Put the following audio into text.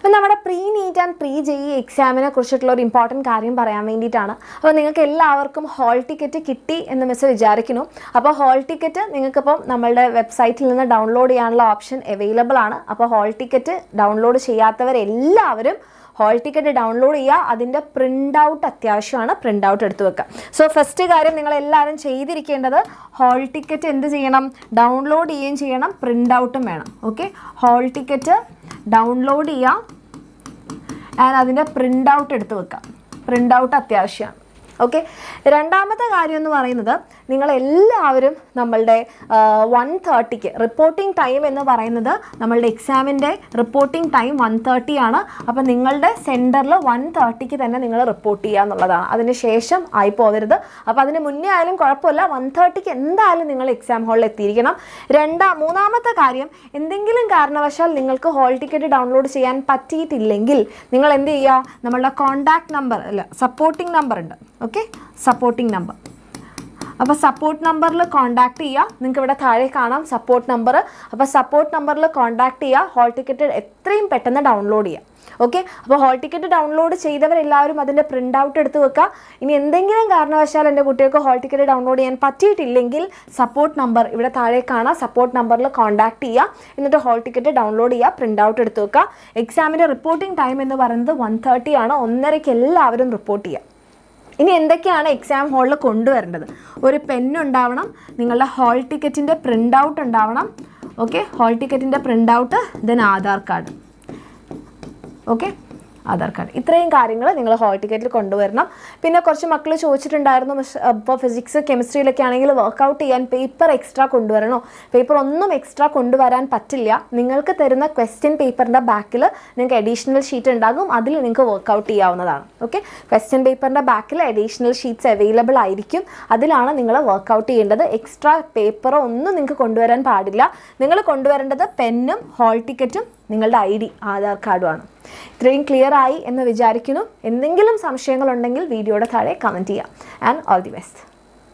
അപ്പോൾ നമ്മുടെ pre neat and pre JEE എക്സാമിനെ കുറിച്ചിട്ടുള്ള ഒരു ഇമ്പോർട്ടൻറ്റ് കാര്യം പറയാൻ വേണ്ടിയിട്ടാണ്. അപ്പോൾ നിങ്ങൾക്ക് എല്ലാവർക്കും ഹോൾ ടിക്കറ്റ് കിട്ടി എന്ന് മിസ് വിചാരിക്കുന്നു. അപ്പോൾ ഹോൾ ടിക്കറ്റ് നിങ്ങൾക്കിപ്പം നമ്മളുടെ വെബ്സൈറ്റിൽ നിന്ന് ഡൗൺലോഡ് ചെയ്യാനുള്ള ഓപ്ഷൻ അവൈലബിൾ ആണ്. അപ്പോൾ ഹോൾ ടിക്കറ്റ് ഡൗൺലോഡ് ചെയ്യാത്തവരെല്ലാവരും ഹോൾ ടിക്കറ്റ് ഡൗൺലോഡ് ചെയ്യുക. അതിൻ്റെ പ്രിൻ്റ് ഔട്ട് അത്യാവശ്യമാണ്, പ്രിൻ്റ് ഔട്ട് എടുത്ത് വെക്കുക. സോ ഫസ്റ്റ് കാര്യം നിങ്ങളെല്ലാവരും ചെയ്തിരിക്കേണ്ടത് ഹോൾ ടിക്കറ്റ് എന്ത് ചെയ്യണം, ഡൗൺലോഡ് ചെയ്യുകയും ചെയ്യണം, പ്രിൻ്റ് ഔട്ടും വേണം. ഓക്കെ, ഹോൾ ടിക്കറ്റ് ഡൗൺലോഡ് ചെയ്യുക ആൻഡ് അതിൻ്റെ പ്രിൻ്റ് ഔട്ട് എടുത്ത് വെക്കുക. പ്രിൻ്റ് ഔട്ട് അത്യാവശ്യമാണ്. ഓക്കെ, രണ്ടാമത്തെ കാര്യം എന്ന് പറയുന്നത് നിങ്ങളെല്ലാവരും നമ്മളുടെ 1:30 റിപ്പോർട്ടിംഗ് ടൈം എന്ന് പറയുന്നത് നമ്മളുടെ എക്സാമിൻ്റെ റിപ്പോർട്ടിംഗ് ടൈം 1:30 ആണ്. അപ്പോൾ നിങ്ങളുടെ സെൻറ്ററിൽ 1:30 തന്നെ നിങ്ങൾ റിപ്പോർട്ട് ചെയ്യുക എന്നുള്ളതാണ്. അതിന് ശേഷം ആയി പോകരുത്. അപ്പോൾ അതിന് മുന്നേ ആയാലും കുഴപ്പമില്ല, 1:30 എന്തായാലും നിങ്ങൾ എക്സാം ഹാളിൽ എത്തിയിരിക്കണം. മൂന്നാമത്തെ കാര്യം, എന്തെങ്കിലും കാരണവശാൽ നിങ്ങൾക്ക് ഹോൾ ടിക്കറ്റ് ഡൗൺലോഡ് ചെയ്യാൻ പറ്റിയിട്ടില്ലെങ്കിൽ നിങ്ങൾ എന്ത് ചെയ്യുക, നമ്മളുടെ കോൺടാക്ട് നമ്പർ സപ്പോർട്ടിംഗ് നമ്പർ ഉണ്ട്. Okay, supporting number. അപ്പോൾ സപ്പോർട്ട് നമ്പറിൽ കോൺടാക്ട് ചെയ്യുക. നിങ്ങൾക്ക് ഇവിടെ താഴെ കാണാം സപ്പോർട്ട് നമ്പർ. അപ്പോൾ സപ്പോർട്ട് നമ്പറിൽ കോൺടാക്ട് ചെയ്യുക. ഹോൾ ടിക്കറ്റ് എത്രയും പെട്ടെന്ന് ഡൗൺലോഡ് ചെയ്യുക. ഓക്കെ, അപ്പോൾ ഹോൾ ടിക്കറ്റ് ഡൗൺലോഡ് ചെയ്തവരെല്ലാവരും അതിൻ്റെ പ്രിൻ്റ് ഔട്ട് എടുത്ത് വെക്കുക. ഇനി എന്തെങ്കിലും കാരണവശാൽ എൻ്റെ കുട്ടികൾക്ക് ഹോൾ ടിക്കറ്റ് ഡൗൺലോഡ് ചെയ്യാൻ പറ്റിയിട്ടില്ലെങ്കിൽ സപ്പോർട്ട് നമ്പർ ഇവിടെ താഴെ കാണാം, സപ്പോർട്ട് നമ്പറിൽ കോൺടാക്ട് ചെയ്യുക. എന്നിട്ട് ഹോൾ ടിക്കറ്റ് ഡൗൺലോഡ് ചെയ്യുക, പ്രിൻ്റ് ഔട്ട് എടുത്ത് വെക്കുക. എക്സാമിൻ്റെ റിപ്പോർട്ടിംഗ് ടൈം എന്ന് പറയുന്നത് 1:30 ആണ്. 1:30 എല്ലാവരും റിപ്പോർട്ട് ചെയ്യുക. ഇനി എന്തൊക്കെയാണ് എക്സാം ഹാളിൽ കൊണ്ടുവരേണ്ടത്? ഒരു പെന്നുണ്ടാവണം, നിങ്ങളുടെ ഹോൾ ടിക്കറ്റിൻ്റെ പ്രിൻ്റ് ഔട്ട് ഉണ്ടാവണം. ഓക്കെ, ഹോൾ ടിക്കറ്റിൻ്റെ print out, then Aadhaar card. Okay, Aadhaar card. ഇത്രയും കാര്യങ്ങൾ നിങ്ങൾ ഹോൾ ടിക്കറ്റിൽ കൊണ്ടുവരണം. പിന്നെ കുറച്ച് മക്കൾ ചോദിച്ചിട്ടുണ്ടായിരുന്നു, ഇപ്പോൾ ഫിസിക്സ് കെമിസ്ട്രിയിലൊക്കെ ആണെങ്കിൽ വർക്കൗട്ട് ചെയ്യാൻ പേപ്പർ എക്സ്ട്രാ കൊണ്ടുവരണോ? പേപ്പർ ഒന്നും എക്സ്ട്രാ കൊണ്ടുവരാൻ പറ്റില്ല. നിങ്ങൾക്ക് തരുന്ന ക്വസ്റ്റ്യൻ പേപ്പറിൻ്റെ ബാക്കിൽ നിങ്ങൾക്ക് അഡീഷണൽ ഷീറ്റ് ഉണ്ടാകും, അതിൽ നിങ്ങൾക്ക് വർക്കൗട്ട് ചെയ്യാവുന്നതാണ്. ഓക്കെ, ക്വസ്റ്റ്യൻ പേപ്പറിൻ്റെ ബാക്കിൽ അഡീഷണൽ ഷീറ്റ്സ് അവൈലബിൾ ആയിരിക്കും, അതിലാണ് നിങ്ങൾ വർക്കൗട്ട് ചെയ്യേണ്ടത്. എക്സ്ട്രാ പേപ്പറോ ഒന്നും നിങ്ങൾക്ക് കൊണ്ടുവരാൻ പാടില്ല. നിങ്ങൾ കൊണ്ടുവരേണ്ടത് പെന്നും ഹോൾ ടിക്കറ്റും നിങ്ങളുടെ ID ആധാർ കാർഡുമാണ്. ഇത്രയും ക്ലിയർ ആയി എന്ന് വിചാരിക്കുന്നു. എന്തെങ്കിലും സംശയങ്ങളുണ്ടെങ്കിൽ വീഡിയോയുടെ താഴെ കമൻറ്റ് ചെയ്യാം. And all the best.